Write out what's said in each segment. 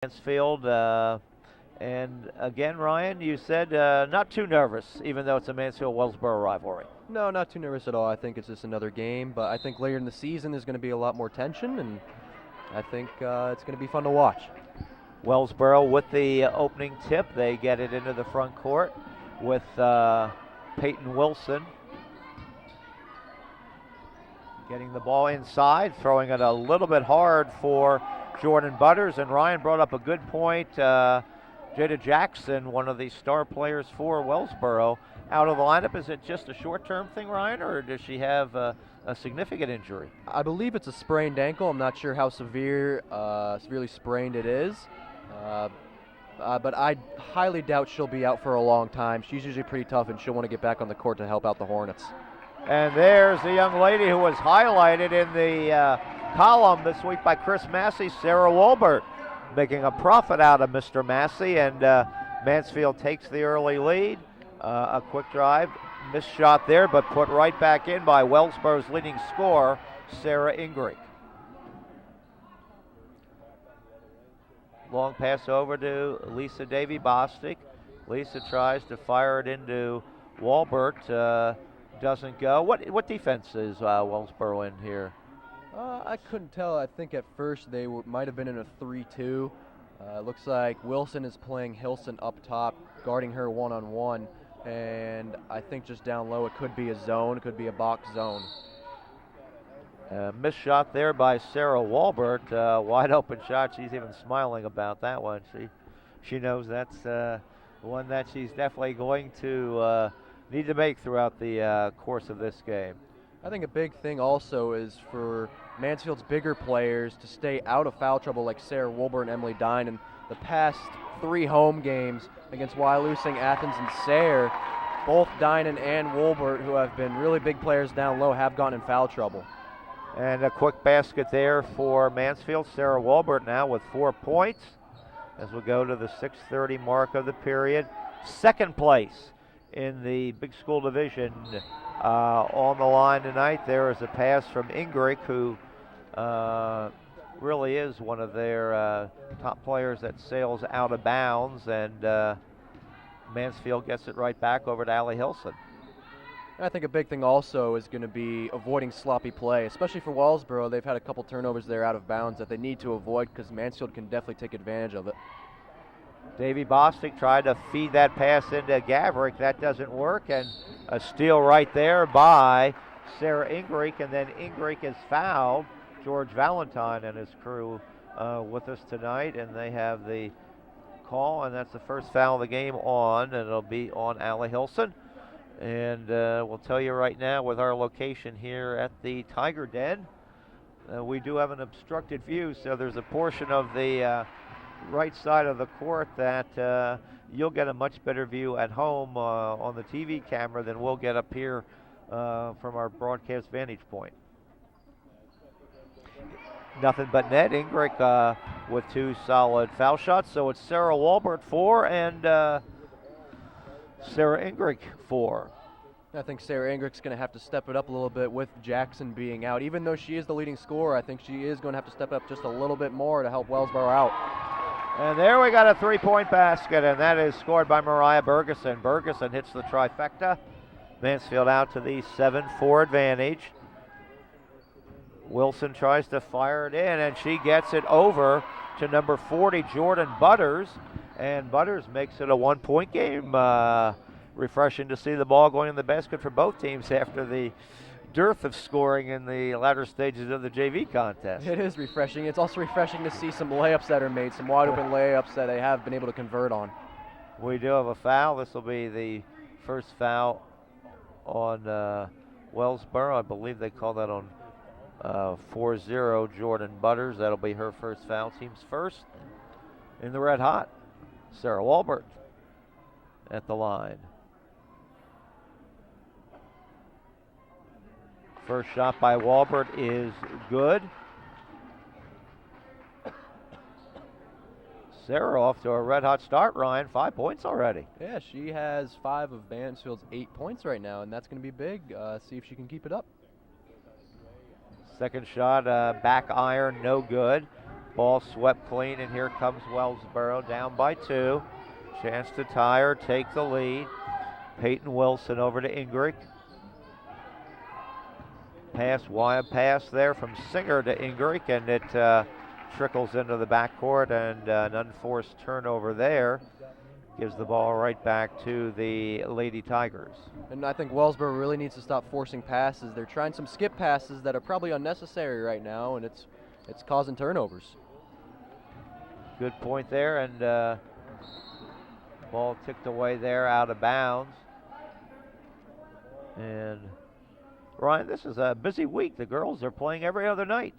Mansfield. And again, Ryan, you said not too nervous, even though it's a Mansfield-Wellsboro rivalry. No, not too nervous at all. I think it's just another game, but I think later in the season there's going to be a lot more tension, and I think it's going to be fun to watch. Wellsboro with the opening tip. They get it into the front court with Peyton Wilson getting the ball inside, throwing it a little bit hard for Jordan Butters. And Ryan brought up a good point. Jada Jackson, one of the star players for Wellsboro, out of the lineup. Is it just a short-term thing, Ryan, or does she have a significant injury? I believe it's a sprained ankle. I'm not sure how severely sprained it is. But I highly doubt she'll be out for a long time. She's usually pretty tough, and she'll want to get back on the court to help out the Hornets. And there's the young lady who was highlighted in the column this week by Chris Massey, Sarah Wolbert, making a profit out of Mr. Massey, and Mansfield takes the early lead. A quick drive, missed shot there, but put right back in by Wellsboro's leading scorer, Sarah Ingrig. Long pass over to Lisa Davy-Bostic. Lisa tries to fire it into Wolbert. Doesn't go. What defense is Wellsboro in here? I couldn't tell. I think at first they might have been in a 3-2. Looks like Wilson is playing Hilson up top, guarding her one-on-one. And I think just down low it could be a zone, it could be a box zone. Missed shot there by Sarah Wolbert. Wide open shot. She's even smiling about that one. She knows that's one that she's definitely going to need to make throughout the course of this game. I think a big thing also is for Mansfield's bigger players to stay out of foul trouble, like Sarah Wolbert and Emily Dine. In the past 3 home games against Wyalusing, Athens, and Sayre, both Dinan and Wolbert, who have been really big players down low, have gotten in foul trouble. And a quick basket there for Mansfield. Sarah Wolbert now with 4 points as we go to the 6:30 mark of the period. Second place in the big school division on the line tonight. There is a pass from Ingrig, who really is one of their top players that sails out of bounds, and Mansfield gets it right back over to Allie Hilson. I think a big thing also is going to be avoiding sloppy play, especially for Wellsboro. They've had a couple turnovers there out of bounds that they need to avoid because Mansfield can definitely take advantage of it. Davy Bostic tried to feed that pass into Gavrick. That doesn't work, and a steal right there by Sarah Ingrig, and then Ingrig is fouled. George Valentine and his crew with us tonight, and they have the call, and that's the first foul of the game and it'll be on Allie Hilson. And we'll tell you right now, with our location here at the Tiger Den, we do have an obstructed view, so there's a portion of the right side of the court that you'll get a much better view at home on the TV camera than we'll get up here from our broadcast vantage point. Nothing but net. Ingrig with 2 solid foul shots, so it's Sarah Wolbert 4 and Sarah Ingrig 4. I think Sarah Ingrig's going to have to step it up a little bit with Jackson being out. Even though she is the leading scorer, I think she is going to have to step up just a little bit more to help Wellsboro out. And there we got a 3-point basket, and that is scored by Mariah Bergeson. Bergeson hits the trifecta. Mansfield out to the 7-4 advantage. Wilson tries to fire it in, and she gets it over to number 40, Jordan Butters. And Butters makes it a 1-point game. Refreshing to see the ball going in the basket for both teams after the dearth of scoring in the latter stages of the JV contest. It is refreshing. It's also refreshing to see some layups that are made, some wide open layups that they have been able to convert on. We do have a foul. This will be the first foul on Wellsboro. I believe they call that on 4-0 Jordan Butters. That'll be her first foul. Team's first in the red hot. Sarah Wolbert at the line. First shot by Wolbert is good. Sarah off to a red-hot start, Ryan. 5 points already. Yeah, she has 5 of Mansfield's 8 points right now, and that's going to be big. See if she can keep it up. Second shot, back iron, no good. Ball swept clean, and here comes Wellsboro down by 2. Chance to tie or take the lead. Peyton Wilson over to Ingrid. Wide pass there from Singer to Ingrid, and it trickles into the backcourt, and an unforced turnover there gives the ball right back to the Lady Tigers. And I think Wellsboro really needs to stop forcing passes. They're trying some skip passes that are probably unnecessary right now, and it's causing turnovers. Good point there, and ball ticked away there out of bounds. And Ryan, this is a busy week. The girls are playing every other night.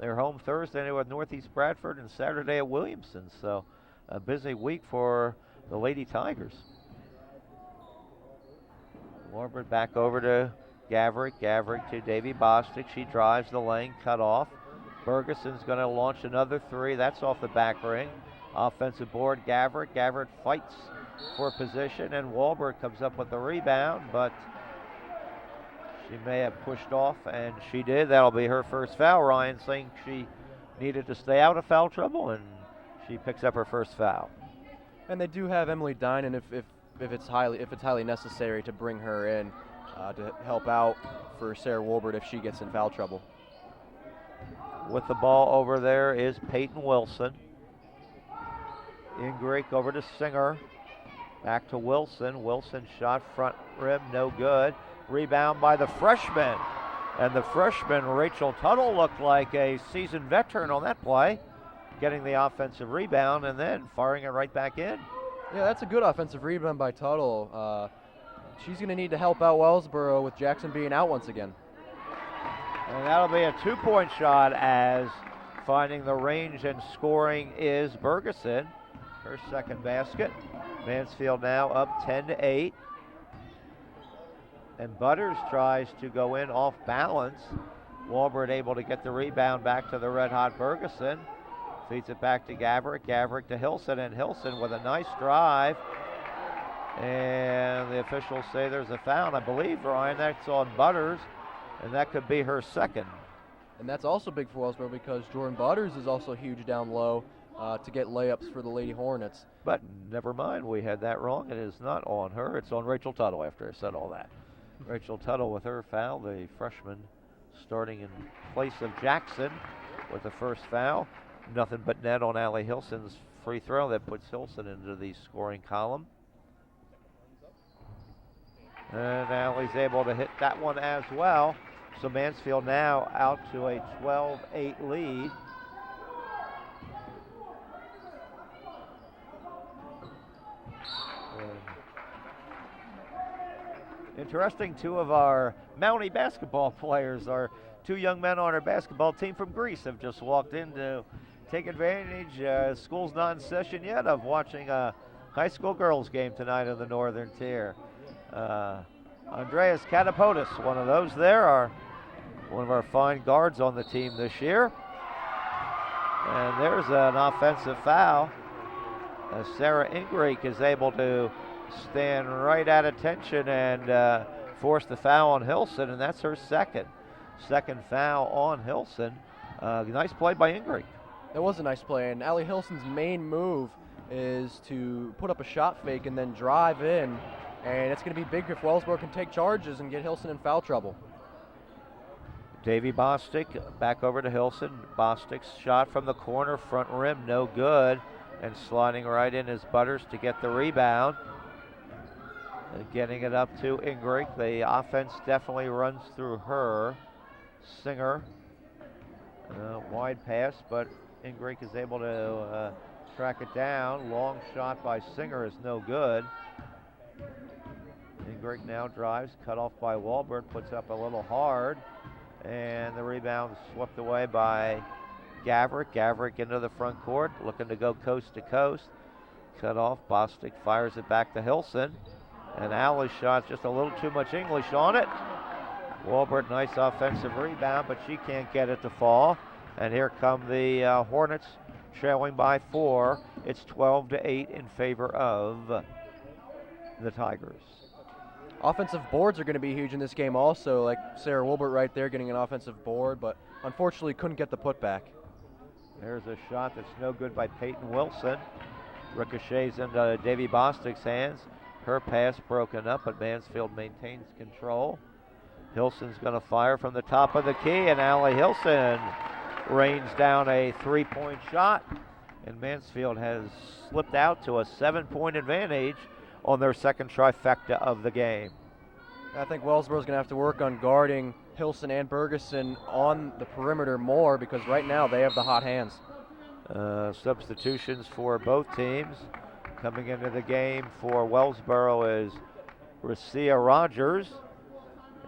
They're home Thursday with Northeast Bradford and Saturday at Williamson. So a busy week for the Lady Tigers. Warbird back over to Gaverick. Gaverick to Davy Bostic. She drives the lane, cut off. Bergeson's going to launch another 3. That's off the back ring. Offensive board, Gaverick. Gaverick fights for position, and Walbert comes up with the rebound, but she may have pushed off, and she did. That'll be her first foul. Ryan saying she needed to stay out of foul trouble, and she picks up her first foul. And they do have Emily Dinan if it's highly necessary to bring her in to help out for Sarah Wolbert if she gets in foul trouble. With the ball over there is Peyton Wilson. Ingrid over to Singer. Back to Wilson. Wilson shot front rim, no good. Rebound by the freshman. And the freshman, Rachel Tuttle, looked like a seasoned veteran on that play, getting the offensive rebound and then firing it right back in. Yeah, that's a good offensive rebound by Tuttle. She's going to need to help out Wellsboro with Jackson being out once again. And that'll be a 2-point shot, as finding the range and scoring is Bergeson. Her second basket. Mansfield now up 10-8. And Butters tries to go in off balance. Walbert able to get the rebound back to the red-hot Bergeson. Feeds it back to Gaverick. Gaverick to Hilson, and Hilson with a nice drive. And the officials say there's a foul. I believe, Ryan, that's on Butters, and that could be her second. And that's also big for Wellsboro because Jordan Butters is also huge down low to get layups for the Lady Hornets. But never mind, we had that wrong. It is not on her. It's on Rachel Tuttle after I said all that. Rachel Tuttle with her foul, the freshman starting in place of Jackson with the first foul. Nothing but net on Allie Hilson's free throw that puts Hilson into the scoring column. And Allie's able to hit that one as well. So Mansfield now out to a 12-8 lead. Interesting, 2 of our Mountie basketball players, our 2 young men on our basketball team from Greece, have just walked in to take advantage, school's not in session yet, of watching a high school girls game tonight in the Northern Tier. Andreas Katapodis, one of those there, one of our fine guards on the team this year. And there's an offensive foul. Sarah Ingrid is able to stand right at attention and force the foul on Hilson, and that's her second foul on Hilson. Nice play by Ingrid. That was a nice play, and Allie Hilson's main move is to put up a shot fake and then drive in, and it's going to be big if Wellsboro can take charges and get Hilson in foul trouble. Davy Bostic back over to Hilson. Bostic's shot from the corner, front rim, no good, and sliding right in is Butters to get the rebound. Getting it up to Ingrid. The offense definitely runs through her. Singer, wide pass, but Ingrid is able to track it down. Long shot by Singer is no good. Ingrid now drives, cut off by Walbert, puts up a little hard, and the rebound swept away by Gaverick. Gaverick into the front court, looking to go coast to coast. Cut off, Bostic fires it back to Hilson. And Allie's shot, just a little too much English on it. Walbert, nice offensive rebound, but she can't get it to fall. And here come the Hornets, trailing by 4. It's 12-8 in favor of the Tigers. Offensive boards are going to be huge in this game also, like Sarah Wilbert right there getting an offensive board, but unfortunately couldn't get the putback. There's a shot that's no good by Peyton Wilson. Ricochets into Davy Bostic's hands. Her pass broken up, but Mansfield maintains control. Hilson's going to fire from the top of the key, and Allie Hilson rains down a 3-point shot. And Mansfield has slipped out to a 7-point advantage on their second trifecta of the game. I think Wellsboro's going to have to work on guarding Hilson and Bergeson on the perimeter more, because right now they have the hot hands. Substitutions for both teams. Coming into the game for Wellsboro is Racia Rogers.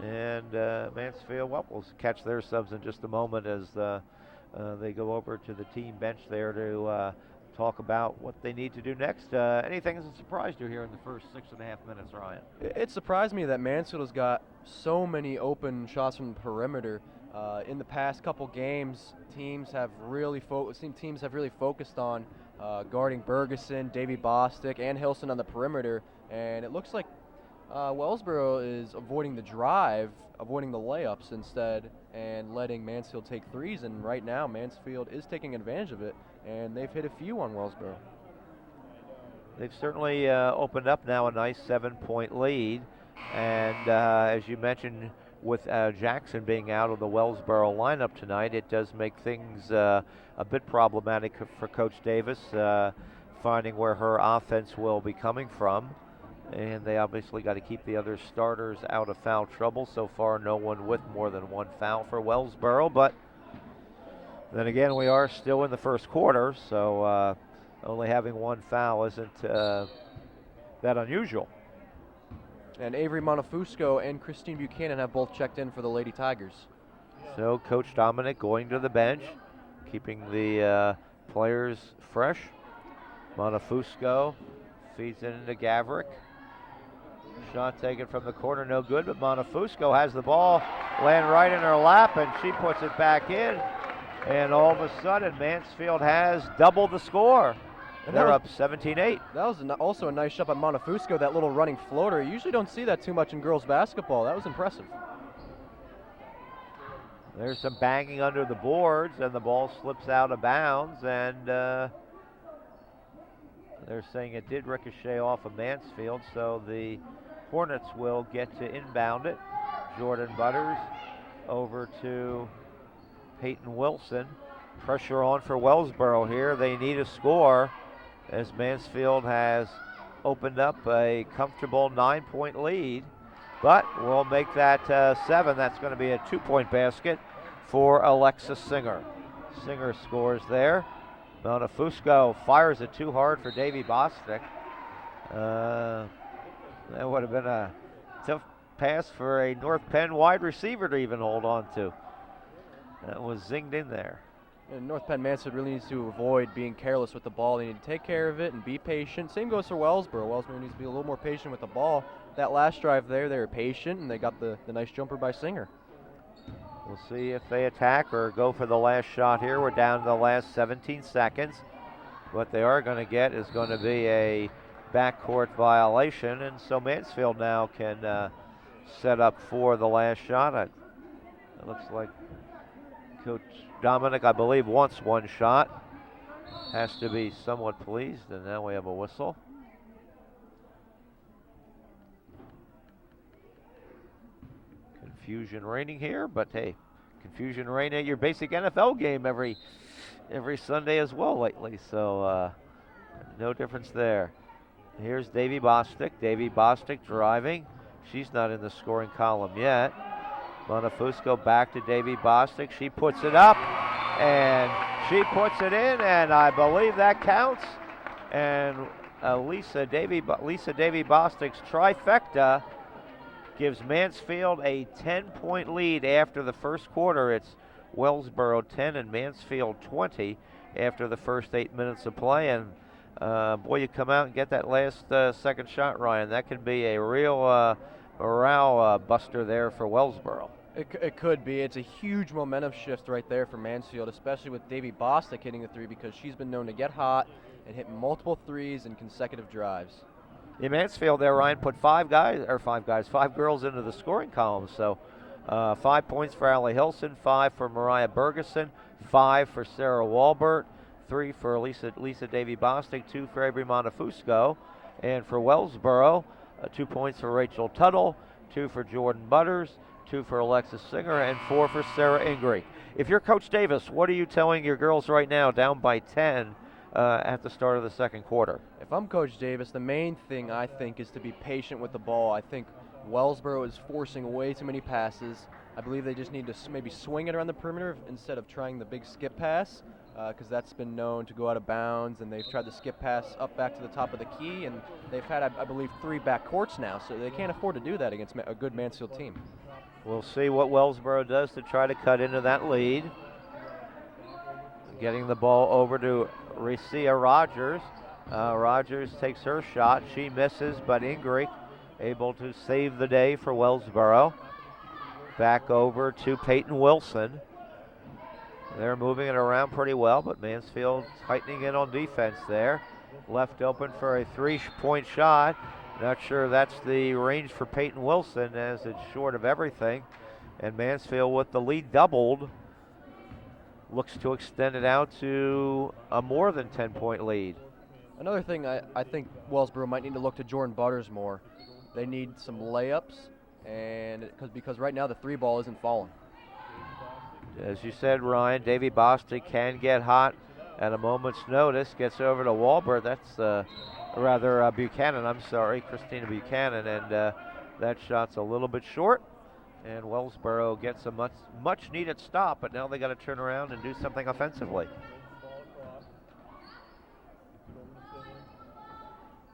And Mansfield, well, we'll catch their subs in just a moment as they go over to the team bench there to talk about what they need to do next. Anything that surprised you here in the first 6.5 minutes, Ryan? It surprised me that Mansfield has got so many open shots from the perimeter. In the past couple games, teams have really focused on guarding Bergeson, Davy Bostic, and Hilson on the perimeter, and it looks like Wellsboro is avoiding the drive, avoiding the layups instead, and letting Mansfield take threes, and right now Mansfield is taking advantage of it, and they've hit a few on Wellsboro. They've certainly opened up now a nice 7-point lead, and as you mentioned, with Jackson being out of the Wellsboro lineup tonight, it does make things a bit problematic for Coach Davis, finding where her offense will be coming from. And they obviously got to keep the other starters out of foul trouble. So far, no one with more than one foul for Wellsboro. But then again, we are still in the first quarter, so only having one foul isn't that unusual. And Avery Montefusco and Christine Buchanan have both checked in for the Lady Tigers. So Coach Dominic going to the bench, keeping the players fresh. Montefusco feeds it into Gavrick. Shot taken from the corner, no good, but Montefusco has the ball, land right in her lap, and she puts it back in. And all of a sudden, Mansfield has doubled the score. They're up 17-8. That was also a nice shot by Montefusco, that little running floater. You usually don't see that too much in girls basketball. That was impressive. There's some banging under the boards, and the ball slips out of bounds, and they're saying it did ricochet off of Mansfield, so the Hornets will get to inbound it. Jordan Butters over to Peyton Wilson. Pressure on for Wellsboro here. They need a score as Mansfield has opened up a comfortable 9-point lead, but we'll make that 7. That's going to be a 2-point basket for Alexis Singer. Singer scores there. Montefusco fires it too hard for Davy Bostic. That would have been a tough pass for a North Penn wide receiver to even hold on to. That was zinged in there. And North Penn Mansfield really needs to avoid being careless with the ball. They need to take care of it and be patient. Same goes for Wellsboro. Wellsboro needs to be a little more patient with the ball. That last drive there, they were patient, and they got the nice jumper by Singer. We'll see if they attack or go for the last shot here. We're down to the last 17 seconds. What they are going to get is going to be a backcourt violation, and so Mansfield now can set up for the last shot. It looks like Coach Dominic, I believe, wants one shot. Has to be somewhat pleased, and now we have a whistle. Confusion reigning here, but hey, confusion reign at your basic NFL game every Sunday as well lately, so no difference there. Here's Davy Bostic. Davy Bostic driving. She's not in the scoring column yet. Montefusco back to Davy Bostic. She puts it up, and she puts it in, and I believe that counts. And Lisa Davy Bostic's trifecta gives Mansfield a 10-point lead after the first quarter. It's Wellsboro 10 and Mansfield 20 after the first 8 minutes of play. And boy, you come out and get that last second shot, Ryan. That could be a real morale buster there for Wellsboro. It could be. It's a huge momentum shift right there for Mansfield, especially with Davy Bostic hitting the three, because she's been known to get hot and hit multiple threes in consecutive drives. In Mansfield there, Ryan, put five girls into the scoring column. So 5 points for Allie Hilson, 5 for Mariah Bergeson, 5 for Sarah Walbert, 3 for Lisa Davy-Bostic, 2 for Avery Montefusco. And for Wellsboro, 2 points for Rachel Tuttle, 2 for Jordan Butters, 2 for Alexis Singer, and 4 for Sarah Ingrey. If you're Coach Davis, what are you telling your girls right now, down by 10 at the start of the second quarter? If I'm Coach Davis, the main thing I think is to be patient with the ball. I think Wellsboro is forcing way too many passes. I believe they just need to maybe swing it around the perimeter instead of trying the big skip pass, because that's been known to go out of bounds, and they've tried the skip pass up back to the top of the key, and they've had, I believe, 3 back courts now, so they can't afford to do that against a good Mansfield team. We'll see what Wellsboro does to try to cut into that lead. Getting the ball over to Recia Rogers. Rogers takes her shot. She misses, but Ingrey able to save the day for Wellsboro. Back over to Peyton Wilson. They're moving it around pretty well, but Mansfield tightening in on defense there. Left open for a 3-point shot. Not sure that's the range for Peyton Wilson, as it's short of everything. And Mansfield, with the lead doubled, looks to extend it out to a more than 10-point lead. Another thing, I think Wellsboro might need to look to Jordan Butters more. They need some layups, and because right now the 3-ball isn't falling. As you said, Ryan, Davy Bostic can get hot at a moment's notice. Gets over to Walbert. That's Buchanan, I'm sorry, Christina Buchanan, and that shot's a little bit short. And Wellsboro gets a much needed stop, but now they got to turn around and do something offensively.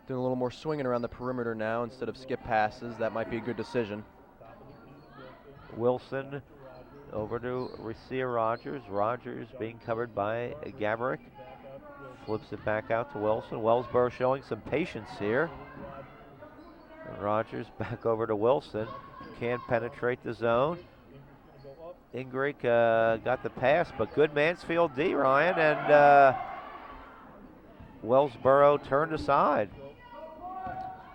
Doing a little more swinging around the perimeter now instead of skip passes. That might be a good decision. Wilson over to Recia Rogers. Rogers being covered by Gaverick. Flips it back out to Wilson. Wellsboro showing some patience here. And Rogers back over to Wilson. Can't penetrate the zone. Ingrey got the pass, but good Mansfield D, Ryan, and Wellsboro turned aside.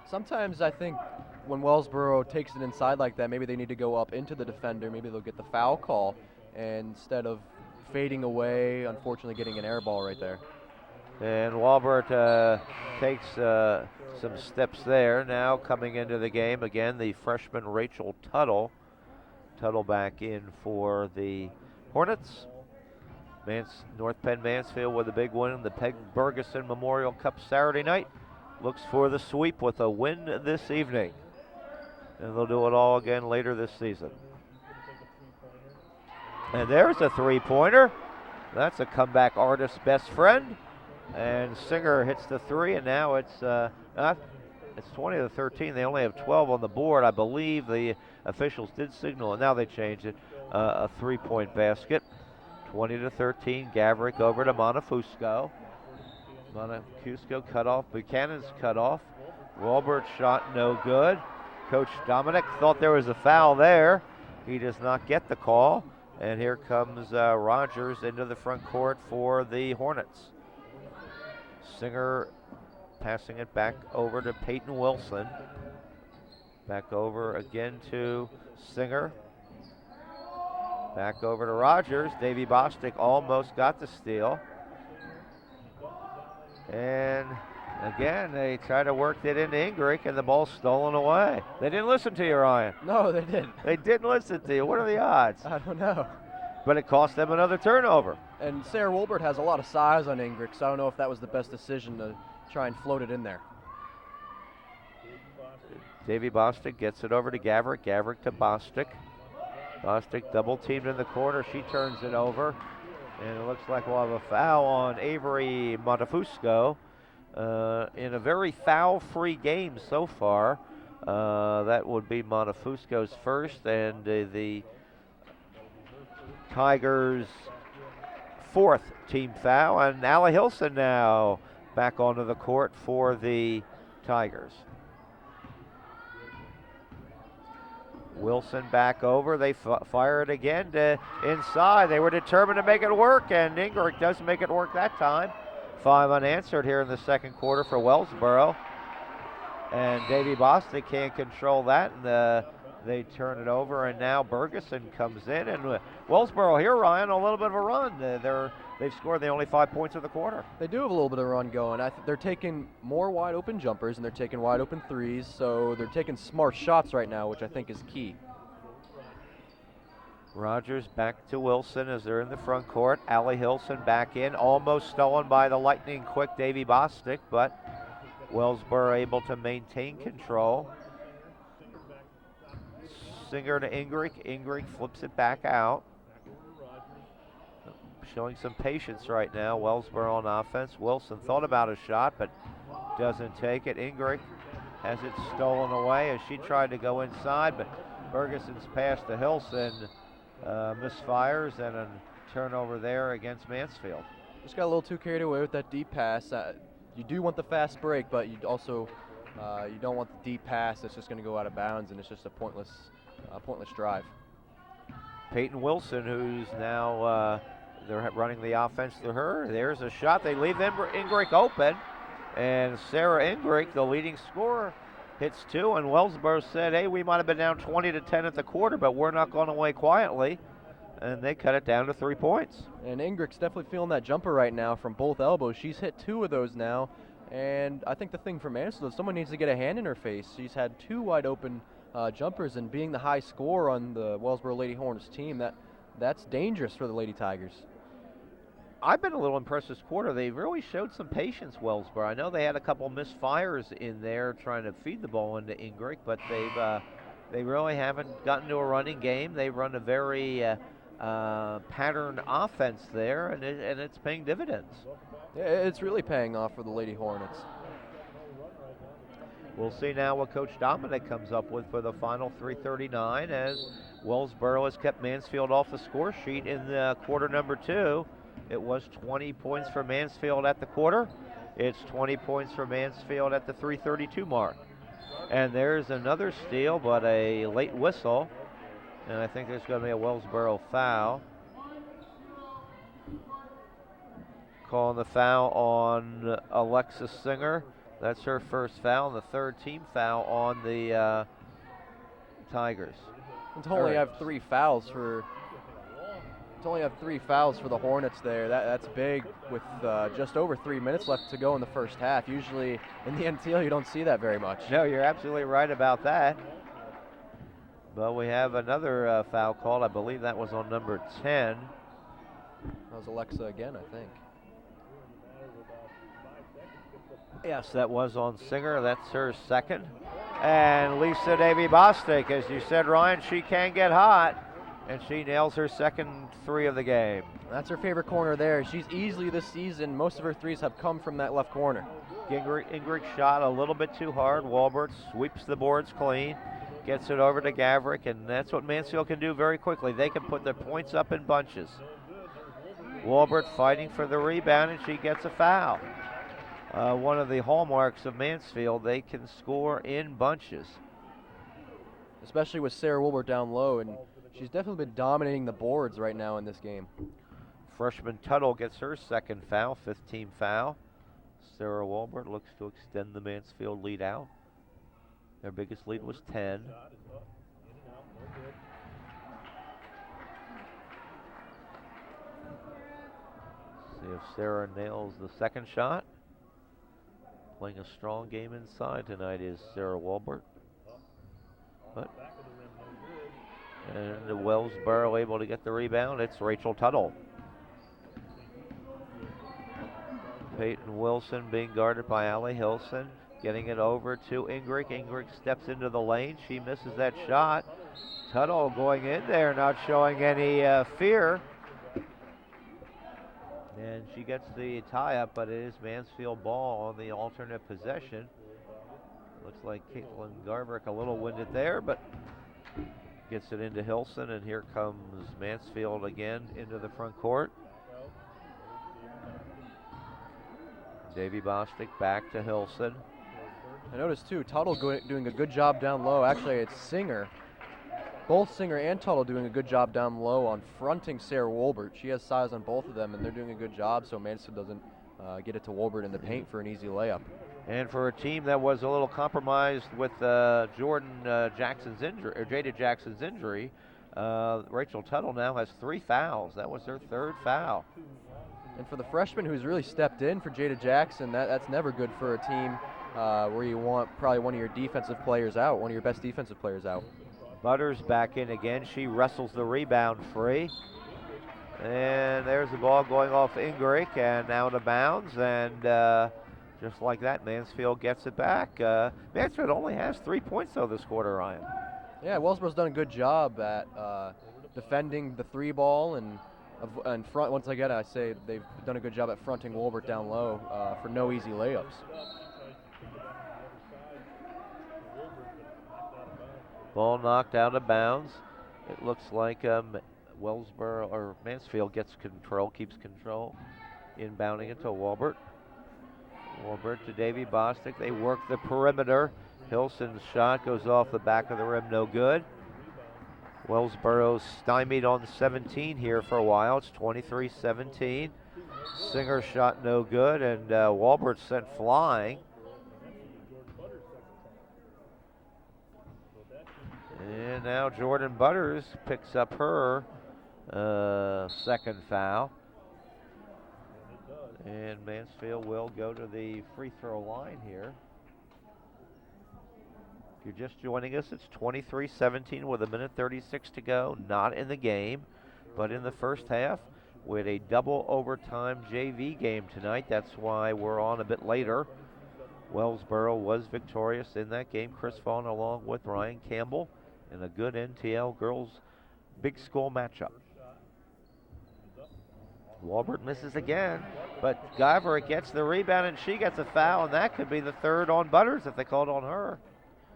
Sometimes I think when Wellsboro takes it inside like that, maybe they need to go up into the defender. Maybe they'll get the foul call, and instead of fading away, unfortunately getting an air ball right there. And Walbert takes some steps there. Now coming into the game again, the freshman Rachel Tuttle. Tuttle back in for the Hornets. North Penn Mansfield with a big win in the Peg Bergeson Memorial Cup Saturday night. Looks for the sweep with a win this evening. And they'll do it all again later this season. And there's a 3-pointer. That's a comeback artist's best friend. And Singer hits the 3, and now it's 20-13. They only have 12 on the board. I believe the officials did signal, and now they changed it, a 3-point basket. 20-13, Gaverick over to Montefusco. Montefusco cut off, Buchanan's cut off. Walbert's shot no good. Coach Dominic thought there was a foul there. He does not get the call. And here comes Rogers into the front court for the Hornets. Singer passing it back over to Peyton Wilson. Back over again to Singer. Back over to Rogers. Davy Bostic almost got the steal. And again, they try to work it into Ingrey, and the ball's stolen away. They didn't listen to you, Ryan. No, they didn't. They didn't listen to you. What are the odds? I don't know. But it cost them another turnover. And Sarah Wolbert has a lot of size on Ingrey, so I don't know if that was the best decision to try and float it in there. Davy Bostic gets it over to Gaverick. Gaverick to Bostic. Bostic double teamed in the corner. She turns it over. And it looks like we'll have a foul on Avery Montefusco in a very foul-free game so far. That would be Montefusco's first, and the Tigers' fourth team foul. And Allie Hilson now back onto the court for the Tigers. Wilson back over. They fire it again to inside. They were determined to make it work, and Ingrey doesn't make it work that time. 5 unanswered here in the second quarter for Wellsboro. And Davy Bostic can't control that, and They turn it over, and now Bergeson comes in, and Wellsboro here, Ryan, a little bit of a run. They've scored the only 5 points of the quarter. They do have a little bit of a run going. They're taking more wide open jumpers, and they're taking wide open threes, so they're taking smart shots right now, which I think is key. Rogers back to Wilson as they're in the front court. Allie Hilson back in, almost stolen by the lightning quick Davy Bostic, but Wellsboro able to maintain control. Singer to Ingrid. Ingrid flips it back out. Showing some patience right now. Wellsboro on offense. Wilson thought about a shot, but doesn't take it. Ingrid has it stolen away as she tried to go inside, but Bergeson's pass to Hilson misfires, and a turnover there against Mansfield. Just got a little too carried away with that deep pass. You do want the fast break, but you also you don't want the deep pass that's just going to go out of bounds, and it's just a pointless drive. Peyton Wilson, who's now they're running the offense through her. There's a shot. They leave Ingrid open, and Sarah Ingrid, the leading scorer, hits two. And Wellsboro said, "Hey, we might have been down 20-10 at the quarter, but we're not going away quietly." And they cut it down to 3 points. And Ingrid's definitely feeling that jumper right now from both elbows. She's hit 2 of those now, and I think the thing for Mansfield is someone needs to get a hand in her face. She's had 2 wide open jumpers, and being the high scorer on the Wellsboro Lady Hornets team, that's dangerous for the Lady Tigers. I've been a little impressed this quarter. They really showed some patience, Wellsboro. I know they had a couple misfires in there trying to feed the ball into Ingrid, but they really haven't gotten to a running game. They run a very patterned offense there, and it's paying dividends. Yeah, it's really paying off for the Lady Hornets. We'll see now what Coach Dominic comes up with for the final 3:39, as Wellsboro has kept Mansfield off the score sheet in the quarter number 2. It was 20 points for Mansfield at the quarter. It's 20 points for Mansfield at the 3:32 mark. And there's another steal, but a late whistle. And I think there's going to be a Wellsboro foul. Calling the foul on Alexis Singer. That's her first foul, and the third team foul on the Tigers. To only have 3 fouls for the Hornets there. That's big with just over 3 minutes left to go in the first half. Usually in the NTL you don't see that very much. No, you're absolutely right about that. But we have another foul called. I believe that was on number 10. That was Alexa again, I think. Yes, that was on Singer. That's her second. And Lisa Davy Bostic, as you said, Ryan, she can get hot, and she nails her second 3 of the game. That's her favorite corner there. She's easily this season, most of her threes have come from that left corner. Ingrid shot a little bit too hard. Walbert sweeps the boards clean, gets it over to Gavrick, and that's what Mansfield can do very quickly. They can put their points up in bunches. Walbert fighting for the rebound, and she gets a foul. One of the hallmarks of Mansfield, they can score in bunches. Especially with Sarah Wilbur down low, and she's definitely been dominating the boards right now in this game. Freshman Tuttle gets her second foul, 5th team foul. Sarah Wilbur looks to extend the Mansfield lead out. Their biggest lead was 10. See if Sarah nails the second shot. Playing a strong game inside tonight is Sarah Walbert. And Wellsboro able to get the rebound. It's Rachel Tuttle. Peyton Wilson being guarded by Allie Hilson. Getting it over to Ingrid. Ingrid steps into the lane. She misses that shot. Tuttle going in there, not showing any fear. And she gets the tie-up, but it is Mansfield ball on the alternate possession. Looks like Caitlin Garbrick a little winded there, but gets it into Hilson, and here comes Mansfield again into the front court. Davy Bostic back to Hilson. I noticed too, Tuttle doing a good job down low. Actually, it's Singer. Both Singer and Tuttle doing a good job down low on fronting Sarah Wolbert. She has size on both of them, and they're doing a good job so Mansfield doesn't get it to Wolbert in the paint for an easy layup. And for a team that was a little compromised with Jackson's injury, or Jada Jackson's injury, Rachel Tuttle now has 3 fouls. That was her 3rd foul. And for the freshman who's really stepped in for Jada Jackson, that's never good for a team where you want probably one of your defensive players out, one of your best defensive players out. Butters back in again. She wrestles the rebound free. And there's the ball going off Ingrick and out of bounds. And just like that, Mansfield gets it back. Mansfield only has 3 points, though, this quarter, Ryan. Yeah, Wellsboro's done a good job at defending the 3 ball and front. Once again, I say they've done a good job at fronting Wolbert down low for no easy layups. Ball knocked out of bounds. It looks like Wellsboro or Mansfield gets control, keeps control, inbounding it to Wolbert. Wolbert to Davy Bostic. They work the perimeter. Hilson's shot goes off the back of the rim, no good. Wellsboro stymied on 17 here for a while. It's 23-17. Singer's shot no good, and Wolbert sent flying. And now Jordan Butters picks up her 2nd foul. And Mansfield will go to the free throw line here. If you're just joining us, it's 23-17 with 1:36 to go. Not in the game, but in the first half with a double overtime JV game tonight. That's why we're on a bit later. Wellsboro was victorious in that game. Chris Vaughn along with Ryan Campbell in a good NTL girls big school matchup. Wolbert misses again, but Guyver gets the rebound and she gets a foul, and that could be the 3rd on Butters if they called on her.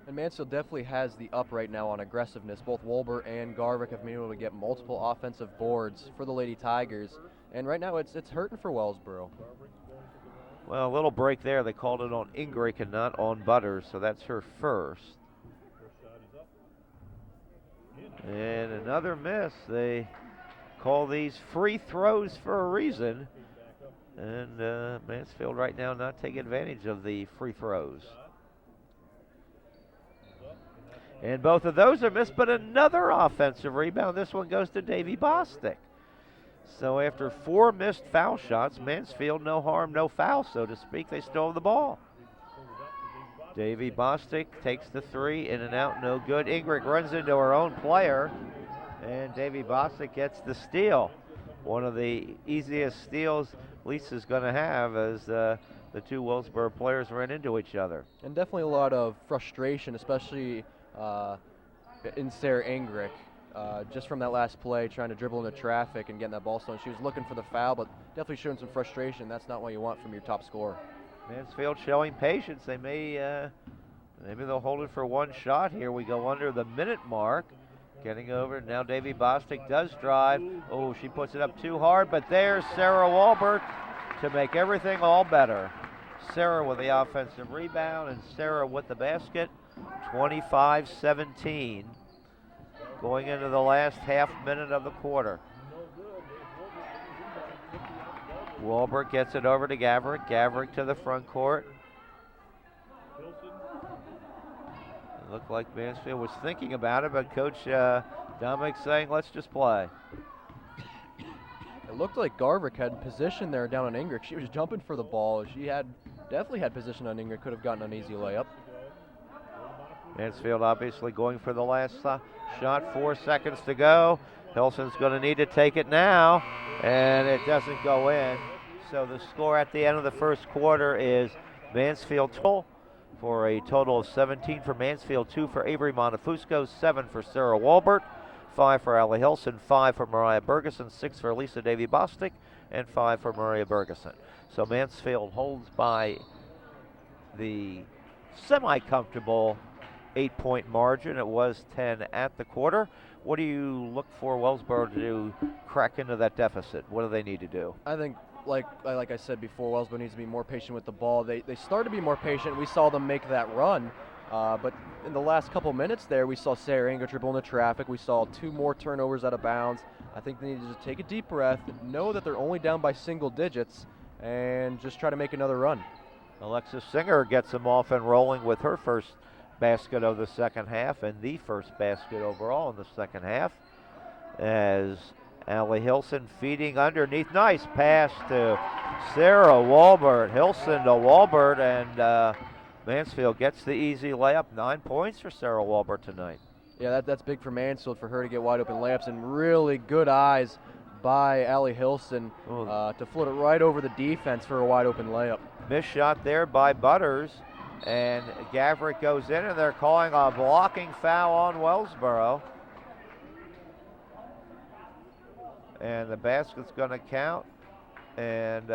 And Mansfield definitely has the up right now on aggressiveness. Both Wolbert and Garvick have been able to get multiple offensive boards for the Lady Tigers, and right now it's hurting for Wellsboro. Well, a little break there. They called it on Ingrick and not on Butters, so that's her 1st. And another miss. They call these free throws for a reason. And Mansfield right now not taking advantage of the free throws. And both of those are missed, but another offensive rebound. This one goes to Davy Bostic. So after 4 missed foul shots, Mansfield no harm, no foul, so to speak. They still have the ball. Davy Bostic takes the 3, in and out, no good. Ingrid runs into her own player, and Davy Bostic gets the steal. One of the easiest steals Lisa's going to have as the 2 Wellsboro players ran into each other. And definitely a lot of frustration, especially in Sarah Ingrick. Just from that last play, trying to dribble into traffic and getting that ball stolen. She was looking for the foul, but definitely showing some frustration. That's not what you want from your top scorer. Mansfield showing patience. They may, maybe they'll hold it for 1 shot here. We go under the minute mark. Getting over, now Davy Bostic does drive. Oh, she puts it up too hard, but there's Sarah Wolbert to make everything all better. Sarah with the offensive rebound and Sarah with the basket. 25-17. Going into the last half minute of the quarter. Wolbert gets it over to Gaverick. Gaverick to the front court. It looked like Mansfield was thinking about it, but Coach Dominic saying, let's just play. It looked like Garvick had position there down on Ingrid. She was jumping for the ball. She definitely had position on Ingrid. Could have gotten an easy layup. Mansfield obviously going for the last shot. 4 seconds to go. Hilson's going to need to take it now, and it doesn't go in. So the score at the end of the first quarter is Mansfield 12 for a total of 17 for Mansfield, 2 for Avery Montefusco, 7 for Sarah Wolbert, 5 for Allie Hilson, 5 for Mariah Bergeson, 6 for Lisa Davy Bostic, and 5 for Maria Bergeson. So Mansfield holds by the semi-comfortable 8-point margin. It was 10 at the quarter. What do you look for Wellsboro to do, crack into that deficit? What do they need to do? I think, like I said before, Wellsboro needs to be more patient with the ball. They started to be more patient. We saw them make that run. But in the last couple minutes there, we saw Sarah Inga dribble into traffic. We saw 2 more turnovers out of bounds. I think they need to just take a deep breath, know that they're only down by single digits, and just try to make another run. Alexis Singer gets them off and rolling with her first basket of the second half and the first basket overall in the second half. As Allie Hilson feeding underneath. Nice pass to Sarah Walbert. Hilson to Walbert, and Mansfield gets the easy layup. 9 points for Sarah Walbert tonight. Yeah, that's big for Mansfield, for her to get wide open layups, and really good eyes by Allie Hilson to float it right over the defense for a wide open layup. Missed shot there by Butters, and Gavrick goes in, and they're calling a blocking foul on Wellsboro. And the basket's going to count, and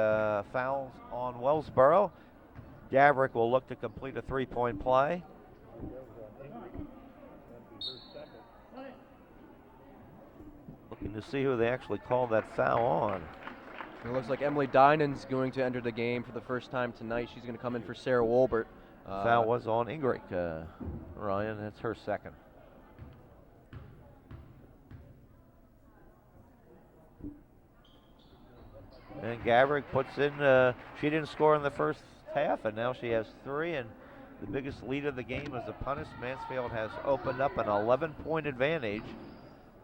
fouls on Wellsboro. Gavrick will look to complete a three-point play. Looking to see who they actually called that foul on. It looks like Emily Dynan's going to enter the game for the first time tonight. She's going to come in for Sarah Walbert. Foul was on Ingrid, Ryan. That's her second. And Gavrick puts in, she didn't score in the first half, and now she has 3, and the biggest lead of the game is a punish. Mansfield has opened up an 11-point advantage,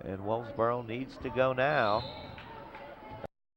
and Wellsboro needs to go now.